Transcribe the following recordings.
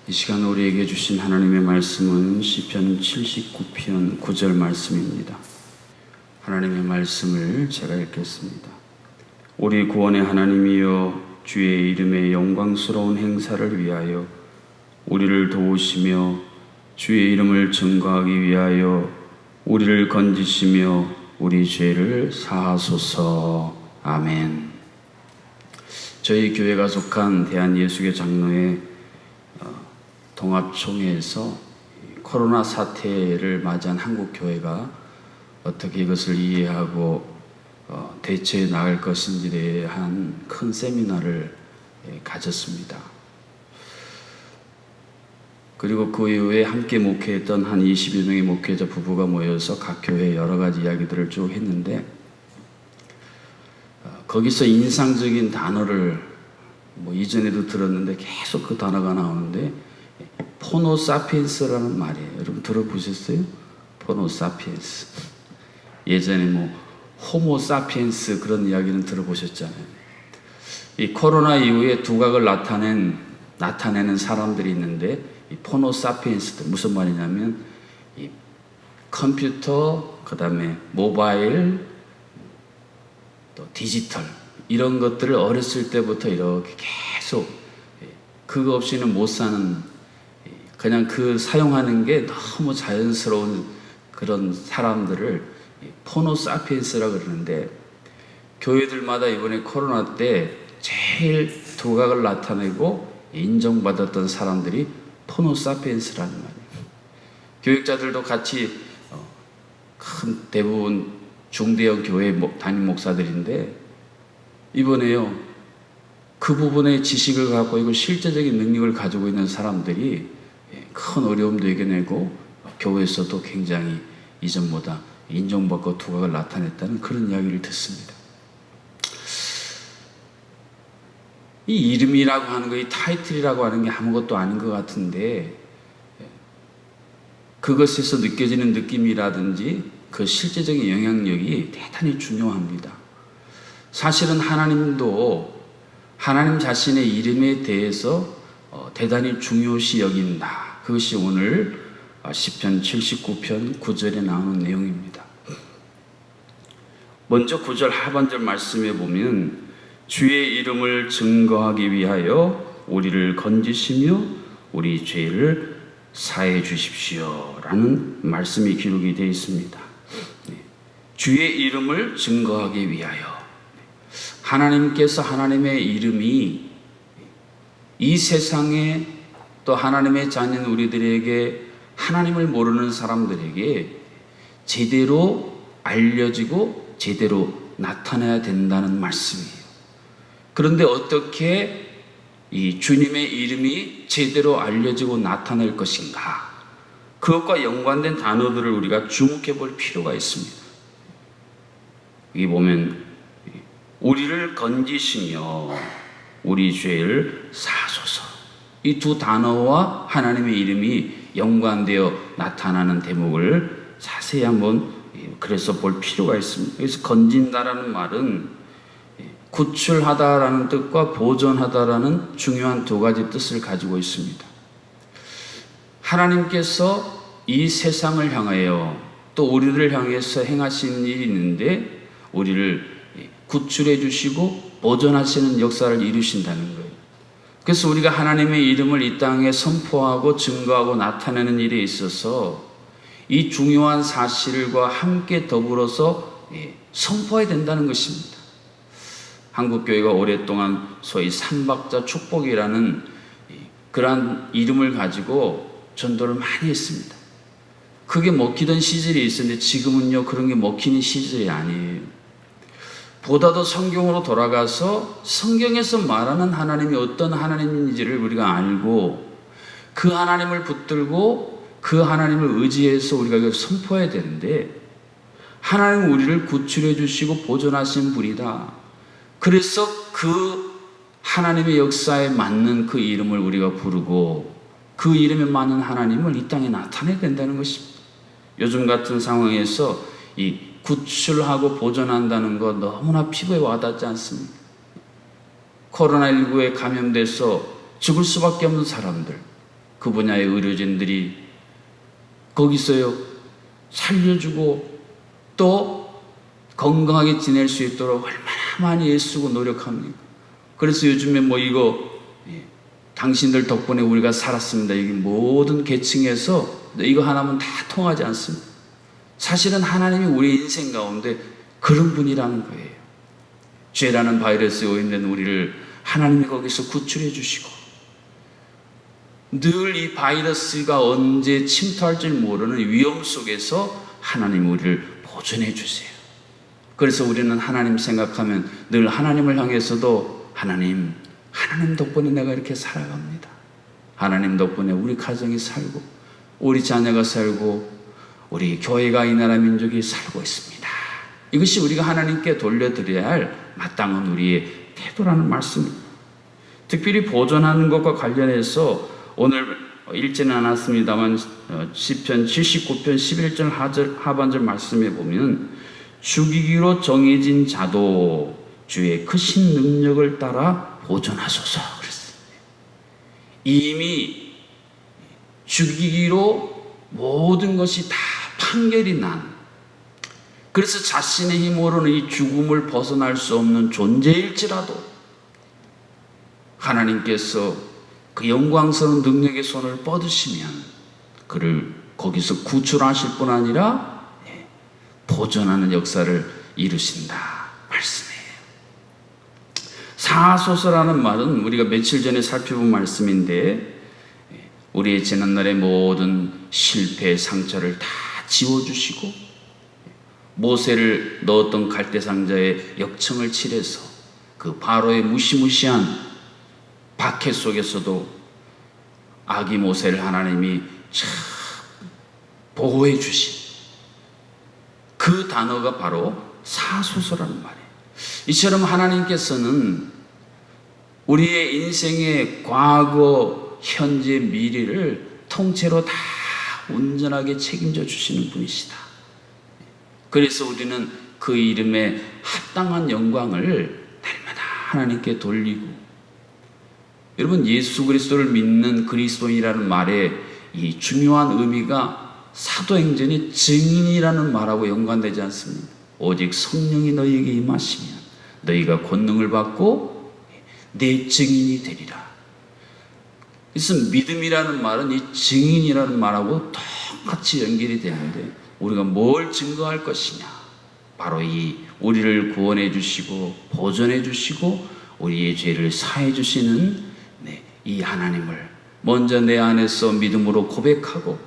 이 시간 우리에게 주신 하나님의 말씀은 시편 79편 9절 말씀입니다. 하나님의 말씀을 제가 읽겠습니다. 우리 구원의 하나님이여, 주의 이름의 영광스러운 행사를 위하여 우리를 도우시며 주의 이름을 증거하기 위하여 우리를 건지시며 우리 죄를 사하소서. 아멘. 저희 교회가 속한 대한예수교 장로회 동합총회에서 코로나 사태를 맞이한 한국교회가 어떻게 이것을 이해하고 대처해 나갈 것인지에 대한 큰 세미나를 가졌습니다. 그리고 그 이후에 함께 목회했던 한 20여 명의 목회자 부부가 모여서 각 교회의 여러 가지 이야기들을 쭉 했는데, 거기서 인상적인 단어를 이전에도 들었는데 계속 그 단어가 나오는데, 포노사피엔스라는 말이에요. 여러분 들어보셨어요? 포노사피엔스. 예전에 호모사피엔스 그런 이야기는 들어보셨잖아요. 이 코로나 이후에 두각을 나타내는 사람들이 있는데, 이 포노사피엔스들 무슨 말이냐면, 이 컴퓨터, 그 다음에 모바일, 또 디지털 이런 것들을 어렸을 때부터 이렇게 계속 그거 없이는 못 사는, 그냥 그 사용하는 게 너무 자연스러운 그런 사람들을 포노사피엔스라고 그러는데, 교회들마다 이번에 코로나 때 제일 두각을 나타내고 인정받았던 사람들이 포노사피엔스라는 말이에요. 교육자들도 같이 큰 대부분 중대형 교회 담임 목사들인데, 이번에요 그 부분의 지식을 갖고 이걸 실제적인 능력을 가지고 있는 사람들이 큰 어려움도 이겨내고 교회에서도 굉장히 이전보다 인정받고 두각을 나타냈다는 그런 이야기를 듣습니다. 이 이름이라고 하는 거, 이 타이틀이라고 하는 게 아무것도 아닌 것 같은데, 그것에서 느껴지는 느낌이라든지 그 실제적인 영향력이 대단히 중요합니다. 사실은 하나님도 하나님 자신의 이름에 대해서 대단히 중요시 여긴다. 그것이 오늘 시편 79편 9절에 나오는 내용입니다. 먼저 9절 하반절 말씀에 보면, 주의 이름을 증거하기 위하여 우리를 건지시며 우리 죄를 사해 주십시오 라는 말씀이 기록이 되어 있습니다. 주의 이름을 증거하기 위하여, 하나님께서 하나님의 이름이 이 세상에 또 하나님의 자녀인 우리들에게, 하나님을 모르는 사람들에게 제대로 알려지고 제대로 나타나야 된다는 말씀이에요. 그런데 어떻게 이 주님의 이름이 제대로 알려지고 나타날 것인가? 그것과 연관된 단어들을 우리가 주목해 볼 필요가 있습니다. 여기 보면 우리를 건지시며 우리 죄를 사소서, 이 두 단어와 하나님의 이름이 연관되어 나타나는 대목을 자세히 한번 그래서 볼 필요가 있습니다. 그래서 건진다라는 말은 구출하다라는 뜻과 보존하다라는 중요한 두 가지 뜻을 가지고 있습니다. 하나님께서 이 세상을 향하여 또 우리를 향해서 행하신 일이 있는데, 우리를 구출해 주시고 보존하시는 역사를 이루신다는 거예요. 그래서 우리가 하나님의 이름을 이 땅에 선포하고 증거하고 나타내는 일에 있어서 이 중요한 사실과 함께 더불어서 선포해야 된다는 것입니다. 한국교회가 오랫동안 소위 삼박자 축복이라는 그러한 이름을 가지고 전도를 많이 했습니다. 그게 먹히던 시절이 있었는데, 지금은요 그런 게 먹히는 시절이 아니에요. 보다도 성경으로 돌아가서 성경에서 말하는 하나님이 어떤 하나님인지를 우리가 알고 그 하나님을 붙들고 그 하나님을 의지해서 우리가 이걸 선포해야 되는데, 하나님은 우리를 구출해 주시고 보존하신 분이다. 그래서 그 하나님의 역사에 맞는 그 이름을 우리가 부르고 그 이름에 맞는 하나님을 이 땅에 나타내야 된다는 것입니다. 요즘 같은 상황에서 이 구출하고 보존한다는 거 너무나 피부에 와닿지 않습니까? 코로나19에 감염돼서 죽을 수밖에 없는 사람들, 그 분야의 의료진들이 거기서요 살려주고 또 건강하게 지낼 수 있도록 얼마나 많이 애쓰고 노력합니까? 그래서 요즘에 뭐 이거 당신들 덕분에 우리가 살았습니다. 여기 모든 계층에서 이거 하나면 다 통하지 않습니다. 사실은 하나님이 우리 인생 가운데 그런 분이라는 거예요. 죄라는 바이러스에 오인된 우리를 하나님이 거기서 구출해 주시고 늘 이 바이러스가 언제 침투할지 모르는 위험 속에서 하나님 우리를 보존해 주세요. 그래서 우리는 하나님 생각하면 늘 하나님을 향해서도 하나님 덕분에 내가 이렇게 살아갑니다. 하나님 덕분에 우리 가정이 살고 우리 자녀가 살고 우리 교회가 이 나라 민족이 살고 있습니다. 이것이 우리가 하나님께 돌려드려야 할 마땅한 우리의 태도라는 말씀입니다. 특별히 보존하는 것과 관련해서 오늘 읽지는 않았습니다만 시편 79편 11절 하반절 말씀에 보면 죽이기로 정해진 자도 주의 크신 능력을 따라 보존하소서 그랬어요. 이미 죽이기로 모든 것이 다 판결이 난, 그래서 자신의 힘으로는 이 죽음을 벗어날 수 없는 존재일지라도 하나님께서 그 영광스러운 능력의 손을 뻗으시면 그를 거기서 구출하실 뿐 아니라 보존하는 역사를 이루신다 말씀이에요. 사하소서라는 말은 우리가 며칠 전에 살펴본 말씀인데 우리의 지난날의 모든 실패의 상처를 다 지워주시고 모세를 넣었던 갈대상자에 역청을 칠해서 그 바로의 무시무시한 박해 속에서도 아기 모세를 하나님이 참 보호해 주신 그 단어가 바로 사소서라는 말이에요. 이처럼 하나님께서는 우리의 인생의 과거, 현재, 미래를 통째로 다 온전하게 책임져 주시는 분이시다. 그래서 우리는 그 이름에 합당한 영광을 날마다 하나님께 돌리고, 여러분 예수 그리스도를 믿는 그리스도인이라는 말에 이 중요한 의미가 사도행전의 증인이라는 말하고 연관되지 않습니다. 오직 성령이 너희에게 임하시면 너희가 권능을 받고 내 증인이 되리라. 그래서 믿음이라는 말은 이 증인이라는 말하고 똑같이 연결이 되는데 우리가 뭘 증거할 것이냐? 바로 이 우리를 구원해 주시고 보존해 주시고 우리의 죄를 사해 주시는 이 하나님을 먼저 내 안에서 믿음으로 고백하고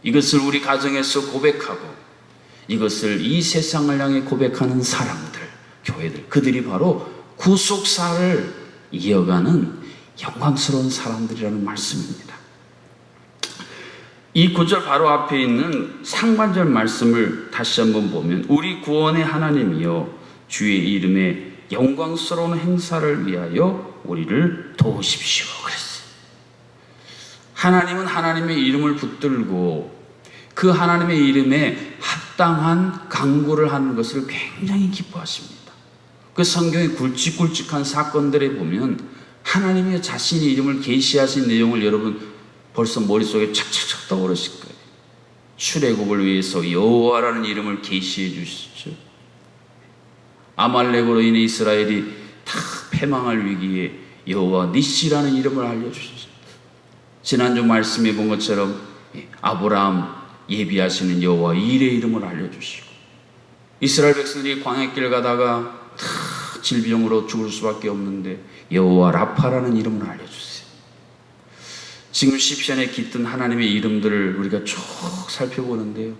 이것을 우리 가정에서 고백하고 이것을 이 세상을 향해 고백하는 사람들, 교회들, 그들이 바로 구속사를 이어가는 영광스러운 사람들이라는 말씀입니다. 이 구절 바로 앞에 있는 상반절 말씀을 다시 한번 보면 우리 구원의 하나님이여 주의 이름에 영광스러운 행사를 위하여 우리를 도우십시오 그랬어요. 하나님은 하나님의 이름을 붙들고 그 하나님의 이름에 합당한 강구를 하는 것을 굉장히 기뻐하십니다. 그 성경의 굵직굵직한 사건들에 보면 하나님이 자신의 이름을 계시하신 내용을 여러분 벌써 머릿속에 착착착 떠오르실 거예요. 출애굽을 위해서 여호와라는 이름을 계시해 주시죠. 아말렉으로 인해 이스라엘이 다 패망할 위기에 여호와 니시라는 이름을 알려주셨어요. 지난주 말씀해 본 것처럼 아브라함 예비하시는 여호와 일의 이름을 알려주시고 이스라엘 백성들이 광야길 가다가 다 질병으로 죽을 수밖에 없는데 여호와 라파라는 이름을 알려주세요. 지금 시편에 깃든 하나님의 이름들을 우리가 쭉 살펴보는데요,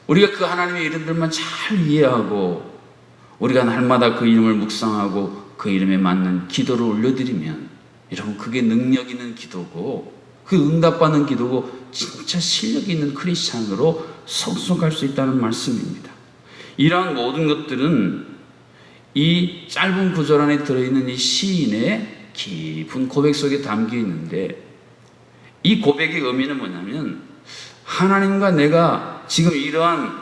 우리가 그 하나님의 이름들만 잘 이해하고 우리가 날마다 그 이름을 묵상하고 그 이름에 맞는 기도를 올려드리면 여러분 그게 능력 있는 기도고 그 응답받는 기도고 진짜 실력 있는 크리스찬으로 성숙할 수 있다는 말씀입니다. 이러한 모든 것들은 이 짧은 구절 안에 들어있는 이 시인의 깊은 고백 속에 담겨 있는데 이 고백의 의미는 뭐냐면 하나님과 내가 지금 이러한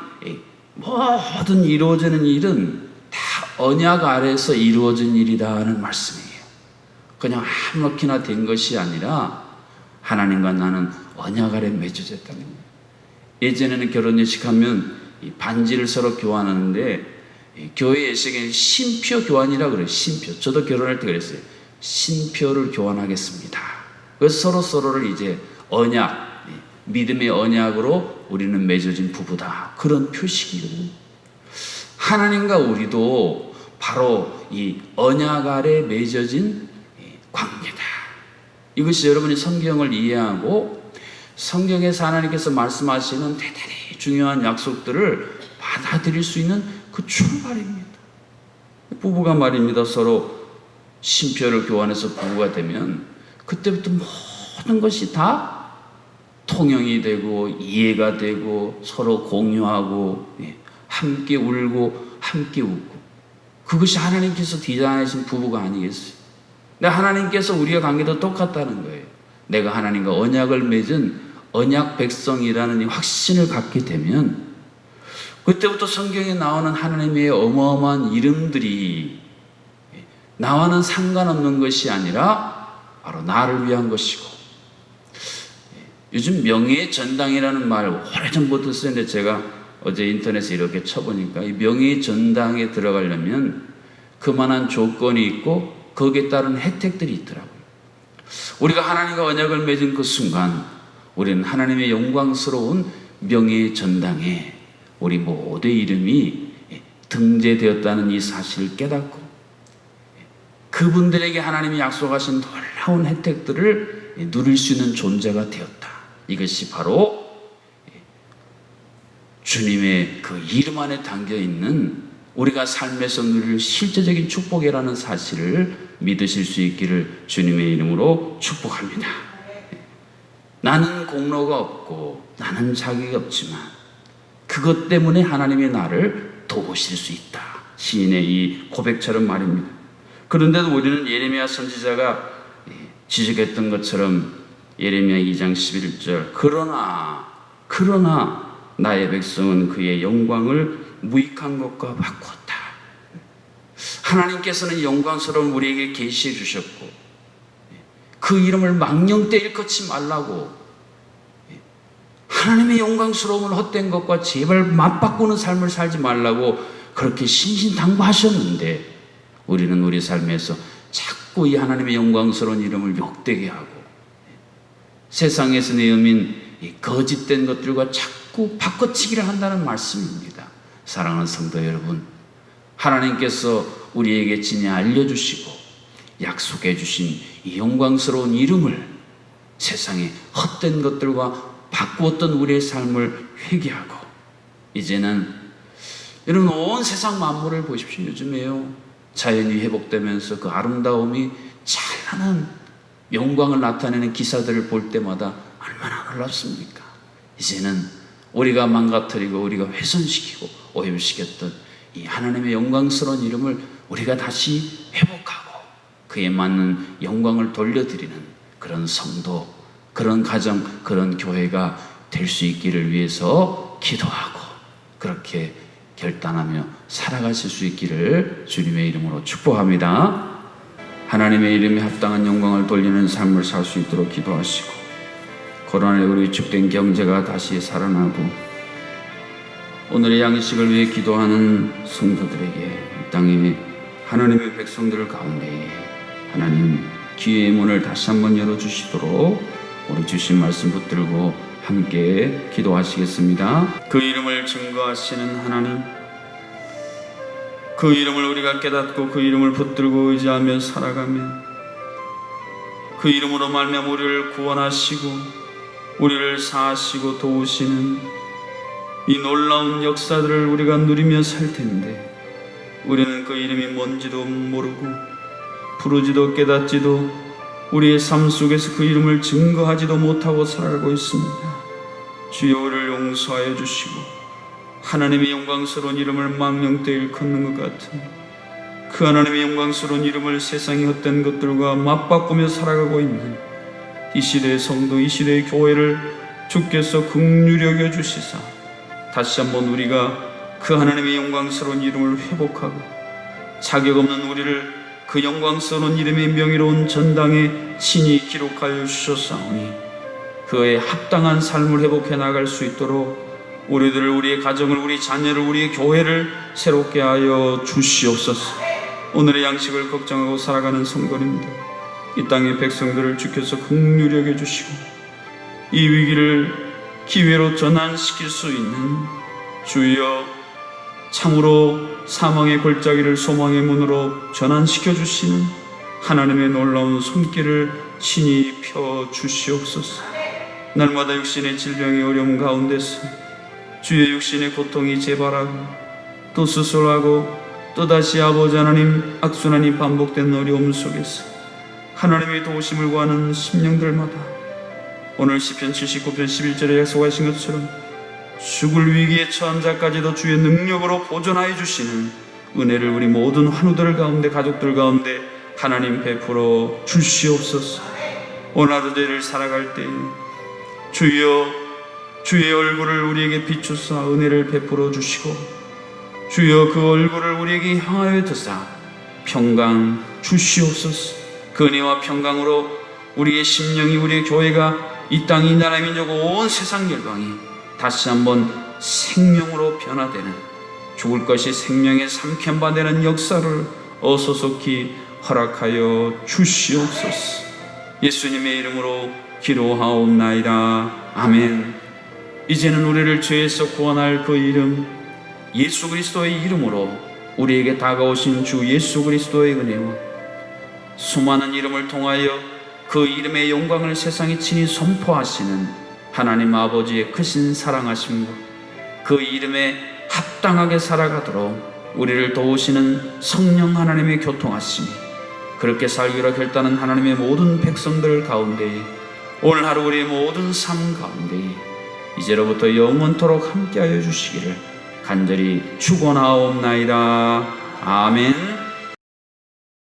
모든 이루어지는 일은 다 언약 아래에서 이루어진 일이다 하는 말씀이에요. 그냥 아무렇게나 된 것이 아니라 하나님과 나는 언약 아래 맺어졌다는 거예요. 예전에는 결혼 예식하면 이 반지를 서로 교환하는데 교회 예식에는 신표 교환이라고 그래요. 신표. 저도 결혼할 때 그랬어요. 신표를 교환하겠습니다. 그래서 서로를 이제 언약, 믿음의 언약으로 우리는 맺어진 부부다. 그런 표식이거든요. 하나님과 우리도 바로 이 언약 아래 맺어진 관계다. 이것이 여러분이 성경을 이해하고 성경에서 하나님께서 말씀하시는 대단히 중요한 약속들을 받아들일 수 있는 그 출발입니다. 부부가 말입니다. 서로 신표를 교환해서 부부가 되면 그때부터 모든 것이 다 통용이 되고 이해가 되고 서로 공유하고 함께 울고 함께 웃고, 그것이 하나님께서 디자인하신 부부가 아니겠어요? 근데 하나님께서 우리의 관계도 똑같다는 거예요. 내가 하나님과 언약을 맺은 언약 백성이라는 이 확신을 갖게 되면 그때부터 성경에 나오는 하나님의 어마어마한 이름들이 나와는 상관없는 것이 아니라 바로 나를 위한 것이고, 요즘 명예의 전당이라는 말 오래전부터 쓰는데 제가 어제 인터넷에 이렇게 쳐보니까 이 명예의 전당에 들어가려면 그만한 조건이 있고 거기에 따른 혜택들이 있더라고요. 우리가 하나님과 언약을 맺은 그 순간 우리는 하나님의 영광스러운 명예의 전당에 우리 모두의 이름이 등재되었다는 이 사실을 깨닫고 그분들에게 하나님이 약속하신 놀라운 혜택들을 누릴 수 있는 존재가 되었다. 이것이 바로 주님의 그 이름 안에 담겨있는 우리가 삶에서 누릴 실제적인 축복이라는 사실을 믿으실 수 있기를 주님의 이름으로 축복합니다. 나는 공로가 없고 나는 자격이 없지만 그것 때문에 하나님이 나를 도우실 수 있다. 시인의 이 고백처럼 말입니다. 그런데도 우리는 예레미야 선지자가 지적했던 것처럼 예레미야 2장 11절 그러나 나의 백성은 그의 영광을 무익한 것과 바꾸었다. 하나님께서는 영광스러운 우리에게 계시해 주셨고 그 이름을 망령때 일컫지 말라고, 하나님의 영광스러움을 헛된 것과 제발 맞바꾸는 삶을 살지 말라고 그렇게 신신당부하셨는데 우리는 우리 삶에서 자꾸 이 하나님의 영광스러운 이름을 욕되게 하고 세상에서 내어민 거짓된 것들과 자꾸 바꿔치기를 한다는 말씀입니다. 사랑하는 성도 여러분, 하나님께서 우리에게 진히 알려주시고 약속해 주신 이 영광스러운 이름을 세상의 헛된 것들과 바꾸었던 우리의 삶을 회개하고 이제는 여러분 온 세상 만물을 보십시오. 요즘에요 자연이 회복되면서 그 아름다움이 찬란한 영광을 나타내는 기사들을 볼 때마다 얼마나 놀랍습니까? 이제는 우리가 망가뜨리고 우리가 훼손시키고 오염시켰던 이 하나님의 영광스러운 이름을 우리가 다시 회복하고 그에 맞는 영광을 돌려드리는 그런 성도, 그런 가정, 그런 교회가 될 수 있기를 위해서 기도하고 그렇게 결단하며 살아가실 수 있기를 주님의 이름으로 축복합니다. 하나님의 이름에 합당한 영광을 돌리는 삶을 살 수 있도록 기도하시고 코로나19로 위축된 경제가 다시 살아나고 오늘의 양식을 위해 기도하는 성도들에게 이 땅에 하나님의 백성들 가운데 하나님 기회의 문을 다시 한번 열어주시도록 우리 주신 말씀 붙들고 함께 기도하시겠습니다. 그 이름을 증거하시는 하나님, 그 이름을 우리가 깨닫고 그 이름을 붙들고 의지하며 살아가며 그 이름으로 말미암아 우리를 구원하시고 우리를 사하시고 도우시는 이 놀라운 역사들을 우리가 누리며 살 텐데 우리는 그 이름이 뭔지도 모르고 부르지도 깨닫지도 우리의 삶 속에서 그 이름을 증거하지도 못하고 살아가고 있습니다. 주여 우리를 용서하여 주시고 하나님의 영광스러운 이름을 망령때 일컫는 것 같은 그 하나님의 영광스러운 이름을 세상의 헛된 것들과 맞바꾸며 살아가고 있는 이 시대의 성도, 이 시대의 교회를 주께서 긍휼히 여겨 주시사 다시 한번 우리가 그 하나님의 영광스러운 이름을 회복하고 자격 없는 우리를 그 영광스러운 이름의 명예로운 전당에 친히 기록하여 주셨사오니 그에 합당한 삶을 회복해 나갈 수 있도록 우리들을, 우리의 가정을, 우리 자녀를, 우리의 교회를 새롭게 하여 주시옵소서. 오늘의 양식을 걱정하고 살아가는 성도님들, 이 땅의 백성들을 주께서 긍휼히 여겨 주시고 이 위기를 기회로 전환시킬 수 있는, 주여 참으로 사망의 골짜기를 소망의 문으로 전환시켜 주시는 하나님의 놀라운 손길을 친히 펴 주시옵소서. 날마다 육신의 질병의 어려움 가운데서 주의 육신의 고통이 재발하고 또 수술하고 또다시 아버지 하나님 악순환이 반복된 어려움 속에서 하나님의 도우심을 구하는 심령들마다 오늘 시편 79편 11절에 약속하신 것처럼 죽을 위기에 처한 자까지도 주의 능력으로 보존하여 주시는 은혜를 우리 모든 환우들 가운데, 가족들 가운데 하나님 베풀어 주시옵소서. 오늘 하루 저희를 살아갈 때에 주여 주의 얼굴을 우리에게 비추사 은혜를 베풀어 주시고 주여 그 얼굴을 우리에게 향하여 드사 평강 주시옵소서. 그 은혜와 평강으로 우리의 심령이, 우리의 교회가, 이 땅, 이 나라, 민족, 온 세상 열방이 다시 한번 생명으로 변화되는, 죽을 것이 생명의 삼킨 바 되는 역사를 어소속히 허락하여 주시옵소서. 예수님의 이름으로 기도하옵나이다. 아멘. 이제는 우리를 죄에서 구원할 그 이름, 예수 그리스도의 이름으로 우리에게 다가오신 주 예수 그리스도의 은혜와 수많은 이름을 통하여 그 이름의 영광을 세상에 친히 선포하시는 하나님 아버지의 크신 사랑하심과 그 이름에 합당하게 살아가도록 우리를 도우시는 성령 하나님의 교통하심이, 그렇게 살기로 결단한 하나님의 모든 백성들 가운데에 오늘 하루 우리의 모든 삶 가운데에 이제로부터 영원토록 함께하여 주시기를 간절히 축원하옵나이다. 아멘.